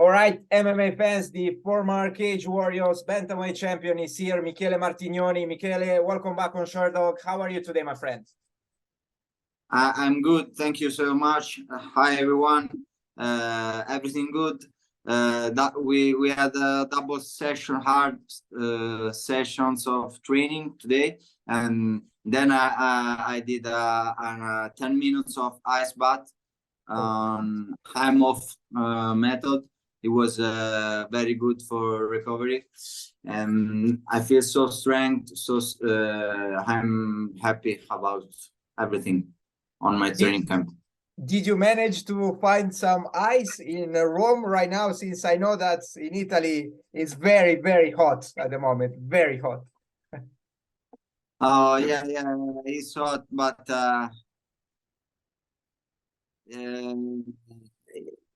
All right, MMA fans, the former Cage Warriors bantamweight champion is here, Michele Martignoni. Michele, welcome back on Sherdog. How are you today, my friend? I'm good, thank you so much. Hi everyone, everything good. That we had a double session, hard sessions of training today, and then I did 10 minutes of ice bath on time off method. It was very good for recovery, and I feel so strong. So I'm happy about everything on my training camp. Did you manage to find some ice in Rome right now? Since I know that in Italy it's very, very hot at the moment, very hot. Oh yeah, it's hot, but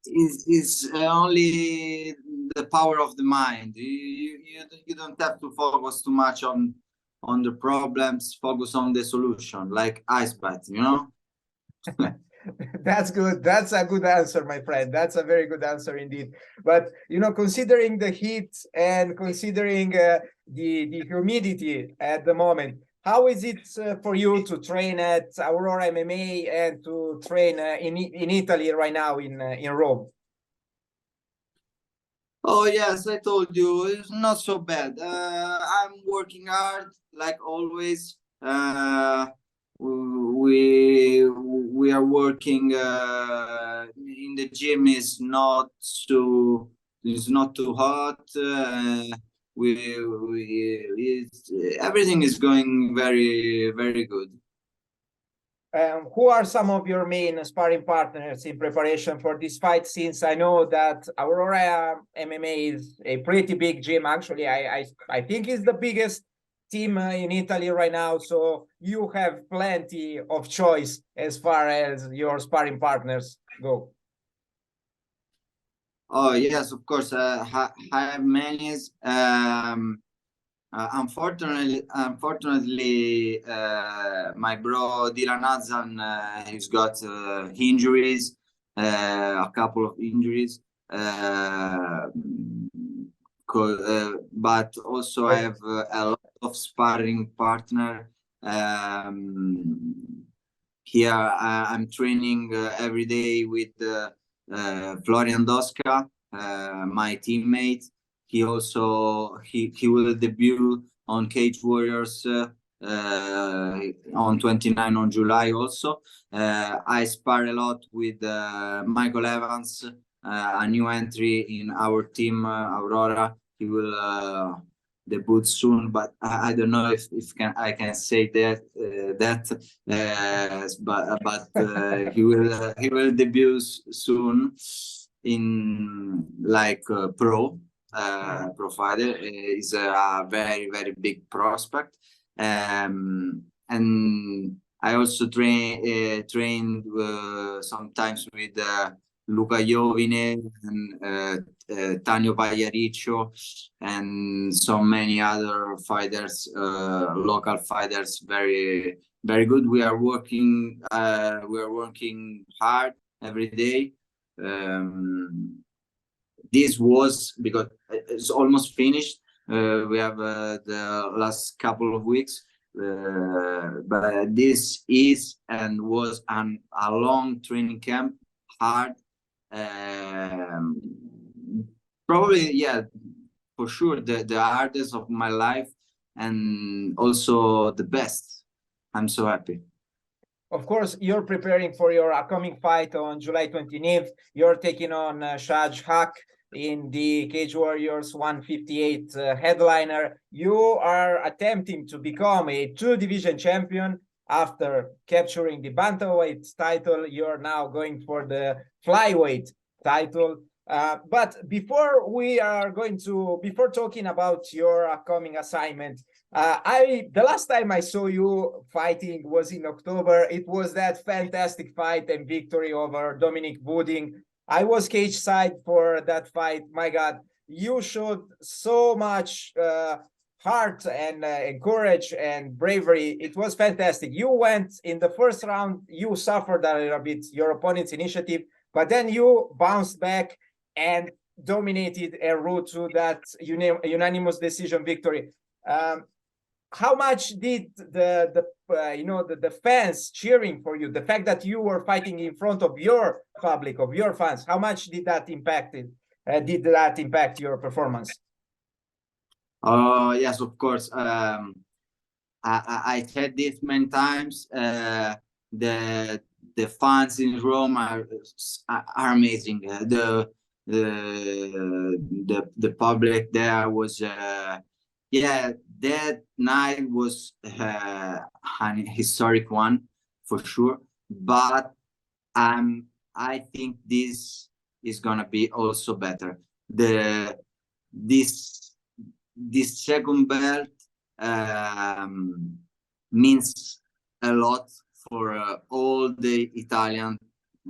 it's only the power of the mind. You don't have to focus too much on the problems. Focus on the solution, like ice bath, you know. That's good. That's a good answer, my friend. That's a very good answer indeed. But you know, considering the heat and considering the humidity at the moment, how is it for you to train at Aurora MMA and to train in Italy right now in Rome? Oh yes, I told you it's not so bad. I'm working hard like always. We are working in the gym. Is not too hot. Everything is going very, very good. Who are some of your main sparring partners in preparation for this fight? Since I know that Aurora MMA is a pretty big gym. Actually, I think it's the biggest team in Italy right now. So you have plenty of choice as far as your sparring partners go. Oh yes, of course. I have many. Unfortunately, my bro Dylan Hazan, he's got injuries, a couple of injuries. But also I have a lot of sparring partner. Here I'm training every day with Florian Doska, my teammate. He also he will debut on Cage Warriors on 29 on July also. I spar a lot with Michael Evans, a new entry in our team, Aurora. He will debut soon, but I don't know if I can say that but he will debut soon in like pro fighter. Is a very, very big prospect, and I also trained sometimes with Luca Iovine and Tanio Pagliariccio and so many other fighters, local fighters, very, very good. We are working hard every day. This was because it's almost finished. We have the last couple of weeks, but this is and was a long training camp, hard. Probably, yeah, for sure, the hardest of my life, and also the best. I'm so happy. Of course, you're preparing for your upcoming fight on July 29th. You're taking on Shah Haque in the Cage Warriors 158 headliner. You are attempting to become a two-division champion after capturing the bantamweight title. You're now going for the flyweight title. But before talking about your upcoming assignment, the last time I saw you fighting was in October. It was that fantastic fight and victory over Dominique Wooding. I was cage side for that fight. My God, you showed so much heart and courage and bravery. It was fantastic. You went in the first round, you suffered a little bit, your opponent's initiative, but then you bounced back and dominated a route to that unanimous decision victory. How much did the fans cheering for you, the fact that you were fighting in front of your public, of your fans, how much did that impact your performance? Yes, of course. I said this many times. The fans in Rome are amazing. The public there was yeah, that night was an historic one for sure. But I think this is gonna be also better. This second belt means a lot for all the Italian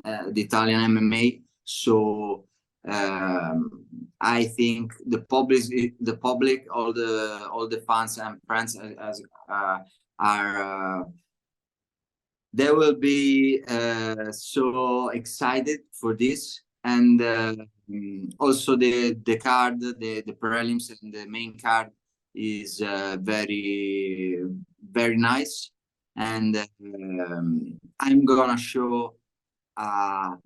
MMA. So I think the public, all the fans and friends are they will be so excited for this. And also the card, the prelims and the main card is very nice. And I'm gonna show a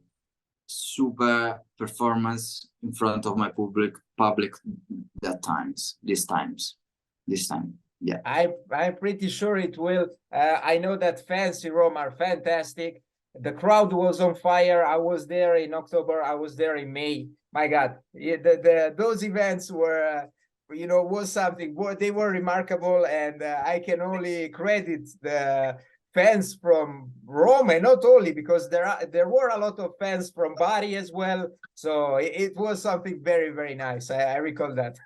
super performance in front of my public this time. Yeah, I'm pretty sure it will. I know that fans in Rome are fantastic. The crowd was on fire. I was there in October. I was there in May. My God, those events were, was something. They were remarkable, and I can only credit the fans from Rome, and not only, because there were a lot of fans from Bari as well. So it was something very, very nice. I recall that.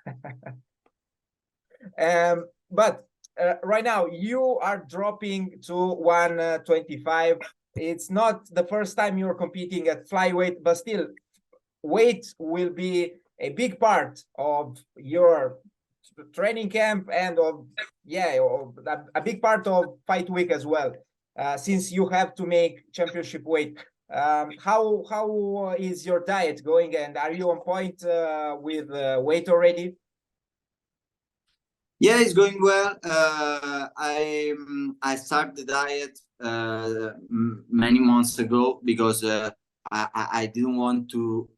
But right now you are dropping to 125. It's not the first time you're competing at flyweight, but still, weight will be a big part of your training camp and of a big part of fight week as well, since you have to make championship weight. How is your diet going, and are you on point with weight already? Yeah, it's going well. I started the diet many months ago because I didn't want to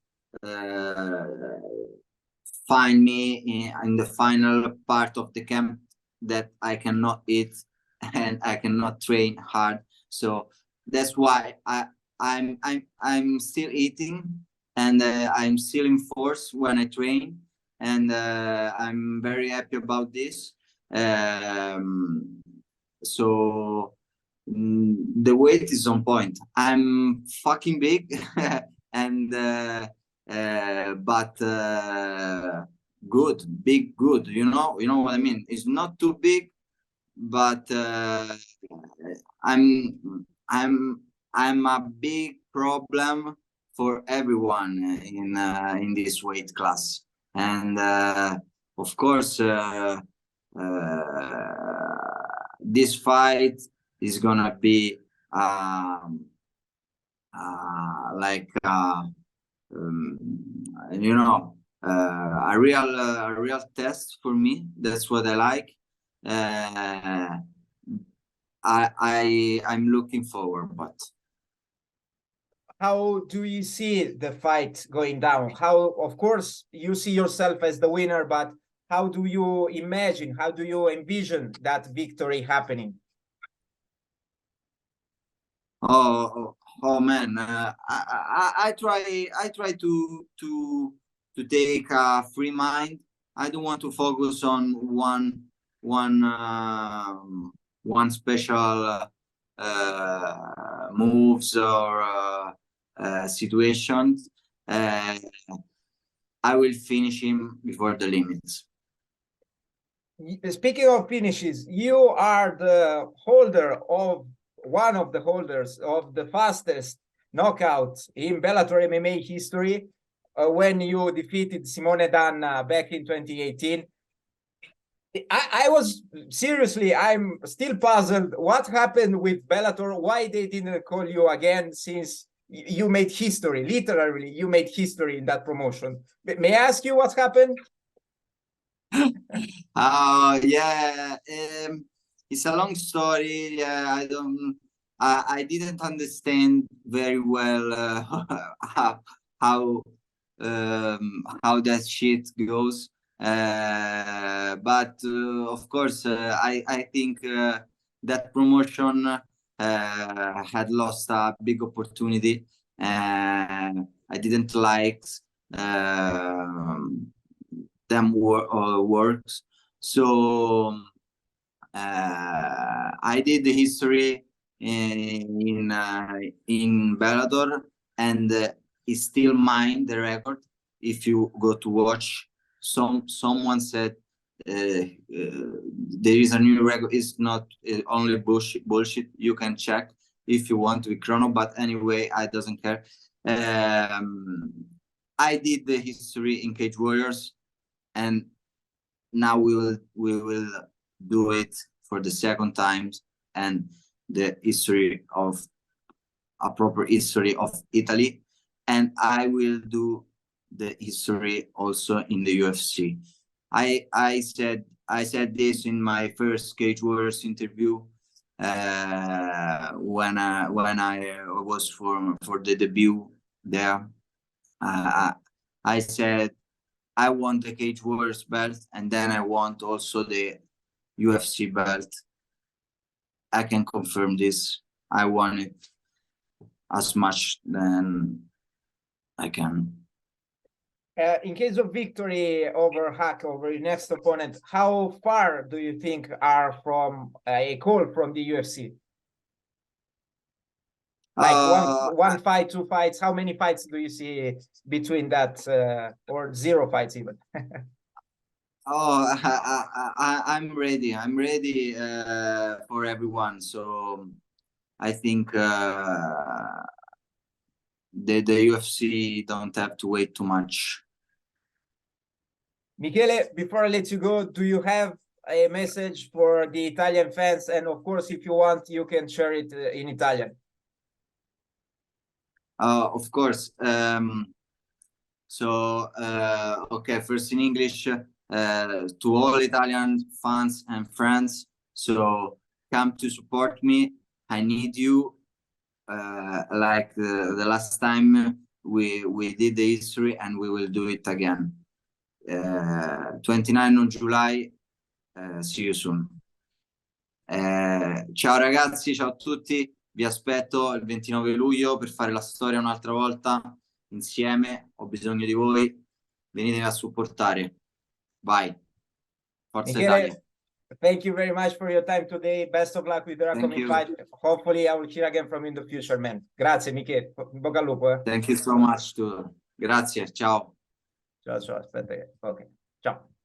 find me in the final part of the camp that I cannot eat and I cannot train hard. So that's why I'm still eating, and I'm still in force when I train. And I'm very happy about this. So the weight is on point. I'm fucking big, and but good, big, good. You know what I mean. It's not too big, but I'm a big problem for everyone in this weight class. And of course, this fight is gonna be like a real test for me. That's what I like. I'm looking forward, but. How do you see the fight going down? How, of course, you see yourself as the winner, but how do you imagine, how do you envision that victory happening? Oh man, I try to take a free mind. I don't want to focus on one special moves or situations. I will finish him before the limits. Speaking of finishes, you are the holder of one of the holders of the fastest knockout in Bellator MMA history when you defeated Simone Danna back in 2018. I was seriously, I'm still puzzled. What happened with Bellator? Why they didn't call you again, since you made history. Literally, you made history in that promotion. May I ask you what's happened? Yeah, it's a long story. I didn't understand very well how that shit goes. But of course, I think that promotion had lost a big opportunity. I didn't like them works. So I did the history in Bellator, and it's still mine, the record. If you go to watch, someone said there is a new record. It's not only bullshit. You can check if you want with Chrono, but anyway, I doesn't care. I did the history in Cage Warriors, and now we will do it for the second time, and the history of a proper history of Italy, and I will do the history also in the UFC. I said this in my first Cage Warriors interview when I was for the debut there. I said I want the Cage Warriors belt, and then I want also the UFC belt. I can confirm this. I want it as much than I can. In case of victory over Haque, over your next opponent, how far do you think are from a call from the UFC? Like one fight, 2 fights? How many fights do you see between that, or 0 fights even? I'm ready. I'm ready for everyone. So I think the UFC don't have to wait too much. Michele, before I let you go, do you have a message for the Italian fans? And of course, if you want, you can share it in Italian. Of course. Okay, first in English, to all Italian fans and friends. So come to support me. I need you. Like the last time we did the history, and we will do it again. 29 of July. See you soon. Ciao ragazzi, ciao a tutti. Vi aspetto il 29 luglio per fare la storia un'altra volta insieme. Ho bisogno di voi. Venitemi a supportare. Vai. Forza Michele, Italia. thank you very much for your time today. Best of luck with the upcoming fight. Hopefully, I will hear again from you in the future, man. Grazie, Michele. Bocca al lupo. Thank you so much. Grazie. Ciao. Ciao, ciao. Aspetta. Ok. Ciao.